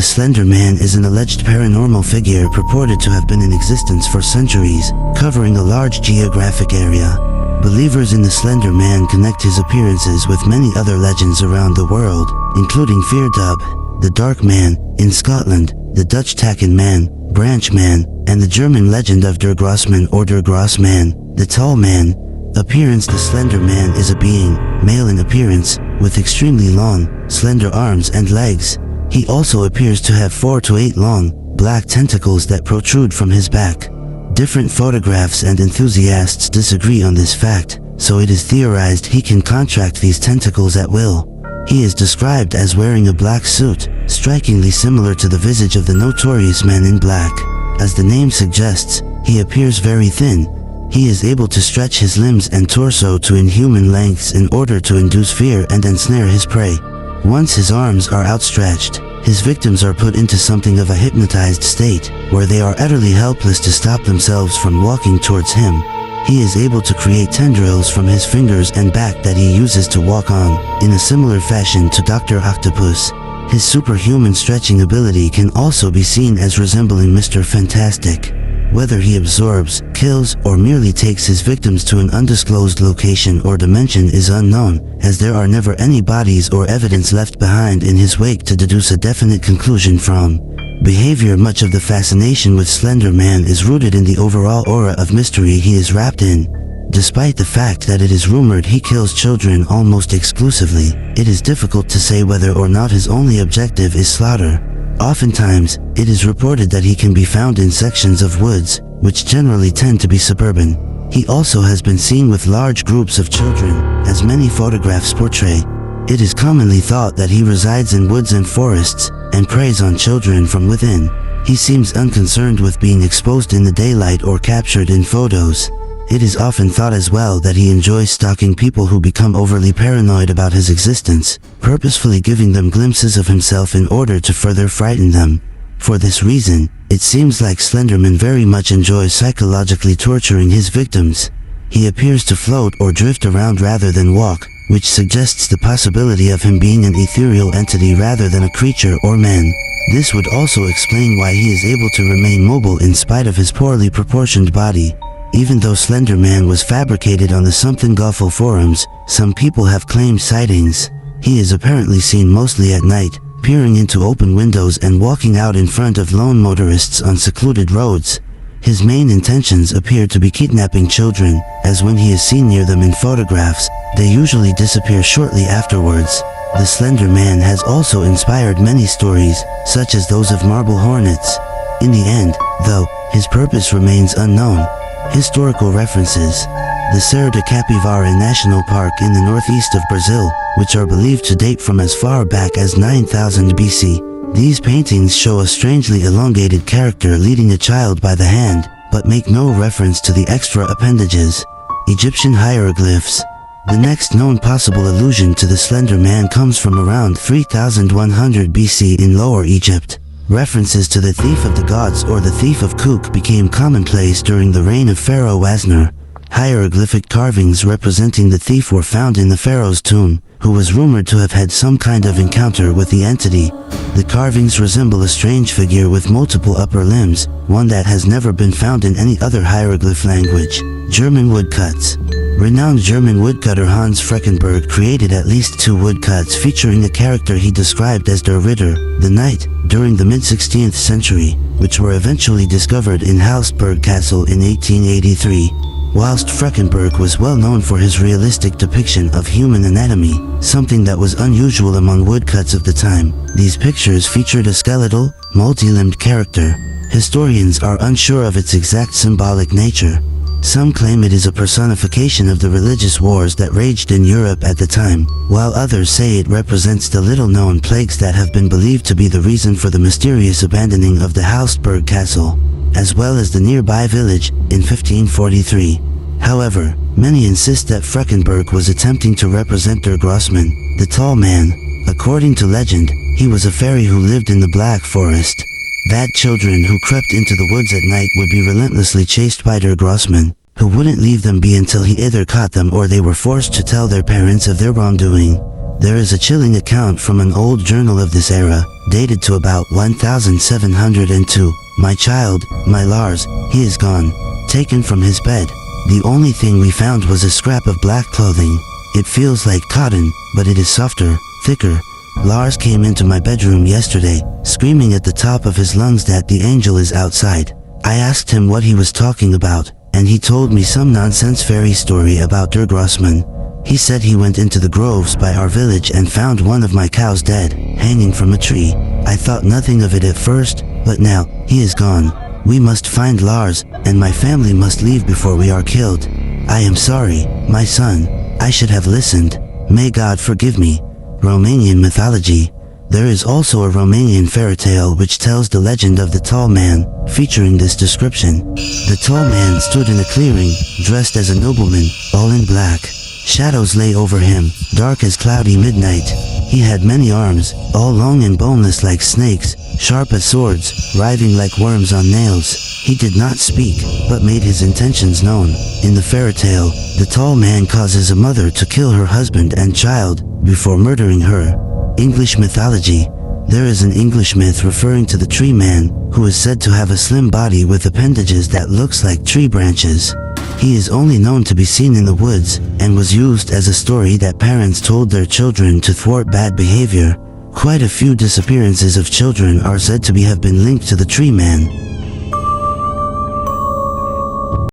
Slender Man is an alleged paranormal figure purported to have been in existence for centuries, covering a large geographic area. Believers in the Slender Man connect his appearances with many other legends around the world, including Fear-Dub, the Dark Man, in Scotland, the Dutch Taken Man, Branch Man, and the German legend of Der Grossman or Der Grossman, the Tall Man. Appearance: the Slender Man is a being, male in appearance, with extremely long, slender arms and legs. He also appears to have 4 to 8 long, black tentacles that protrude from his back. Different photographs and enthusiasts disagree on this fact, so it is theorized he can contract these tentacles at will. He is described as wearing a black suit, strikingly similar to the visage of the notorious Man in Black. As the name suggests, he appears very thin. He is able to stretch his limbs and torso to inhuman lengths in order to induce fear and ensnare his prey. Once his arms are outstretched, his victims are put into something of a hypnotized state, where they are utterly helpless to stop themselves from walking towards him. He is able to create tendrils from his fingers and back that he uses to walk on, in a similar fashion to Dr. Octopus. His superhuman stretching ability can also be seen as resembling Mr. Fantastic. Whether he absorbs, kills, or merely takes his victims to an undisclosed location or dimension is unknown, as there are never any bodies or evidence left behind in his wake to deduce a definite conclusion from. Behavior: much of the fascination with Slender Man is rooted in the overall aura of mystery he is wrapped in. Despite the fact that it is rumored he kills children almost exclusively, it is difficult to say whether or not his only objective is slaughter. Oftentimes, it is reported that he can be found in sections of woods, which generally tend to be suburban. He also has been seen with large groups of children, as many photographs portray. It is commonly thought that he resides in woods and forests, and preys on children from within. He seems unconcerned with being exposed in the daylight or captured in photos. It is often thought as well that he enjoys stalking people who become overly paranoid about his existence, purposefully giving them glimpses of himself in order to further frighten them. For this reason, it seems like Slenderman very much enjoys psychologically torturing his victims. He appears to float or drift around rather than walk, which suggests the possibility of him being an ethereal entity rather than a creature or man. This would also explain why he is able to remain mobile in spite of his poorly proportioned body. Even though Slender Man was fabricated on the Something Awful forums, some people have claimed sightings. He is apparently seen mostly at night, peering into open windows and walking out in front of lone motorists on secluded roads. His main intentions appear to be kidnapping children, as when he is seen near them in photographs, they usually disappear shortly afterwards. The Slender Man has also inspired many stories, such as those of marble hornets. In the end, though, his purpose remains unknown. Historical references: the Serra da Capivara National Park in the northeast of Brazil, which are believed to date from as far back as 9000 BC. These paintings show a strangely elongated character leading a child by the hand, but make no reference to the extra appendages. Egyptian hieroglyphs. The next known possible allusion to the Slender Man comes from around 3100 BC in Lower Egypt. References to the Thief of the Gods or the Thief of Kuk became commonplace during the reign of Pharaoh Wasner. Hieroglyphic carvings representing the thief were found in the pharaoh's tomb, who was rumored to have had some kind of encounter with the entity. The carvings resemble a strange figure with multiple upper limbs, one that has never been found in any other hieroglyph language. German woodcuts. Renowned German woodcutter Hans Freckenberg created at least 2 woodcuts featuring a character he described as Der Ritter, the Knight, during the mid-16th century, which were eventually discovered in Haussberg Castle in 1883. Whilst Freckenberg was well known for his realistic depiction of human anatomy, something that was unusual among woodcuts of the time, these pictures featured a skeletal, multi-limbed character. Historians are unsure of its exact symbolic nature. Some claim it is a personification of the religious wars that raged in Europe at the time, while others say it represents the little-known plagues that have been believed to be the reason for the mysterious abandoning of the Haussberg Castle, as well as the nearby village, in 1543. However, many insist that Freckenberg was attempting to represent Der Grossman, the Tall Man. According to legend, he was a fairy who lived in the Black Forest. That children who crept into the woods at night would be relentlessly chased by Der Grossman, who wouldn't leave them be until he either caught them or they were forced to tell their parents of their wrongdoing. There is a chilling account from an old journal of this era, dated to about 1702. My child, my Lars, he is gone, taken from his bed. The only thing we found was a scrap of black clothing. It feels like cotton, but it is softer, thicker. Lars came into my bedroom yesterday, screaming at the top of his lungs that the angel is outside. I asked him what he was talking about, and he told me some nonsense fairy story about Der Grossman. He said he went into the groves by our village and found one of my cows dead, hanging from a tree. I thought nothing of it at first, but now, he is gone. We must find Lars, and my family must leave before we are killed. I am sorry, my son. I should have listened. May God forgive me. Romanian mythology. There is also a Romanian fairy tale which tells the legend of the tall man, featuring this description. The tall man stood in a clearing, dressed as a nobleman, all in black. Shadows lay over him, dark as cloudy midnight. He had many arms, all long and boneless like snakes, sharp as swords, writhing like worms on nails. He did not speak, but made his intentions known. In the fairy tale, the tall man causes a mother to kill her husband and child, before murdering her. English mythology. There is an English myth referring to the tree man, who is said to have a slim body with appendages that looks like tree branches. He is only known to be seen in the woods, and was used as a story that parents told their children to thwart bad behavior. Quite a few disappearances of children are said to have been linked to the tree man.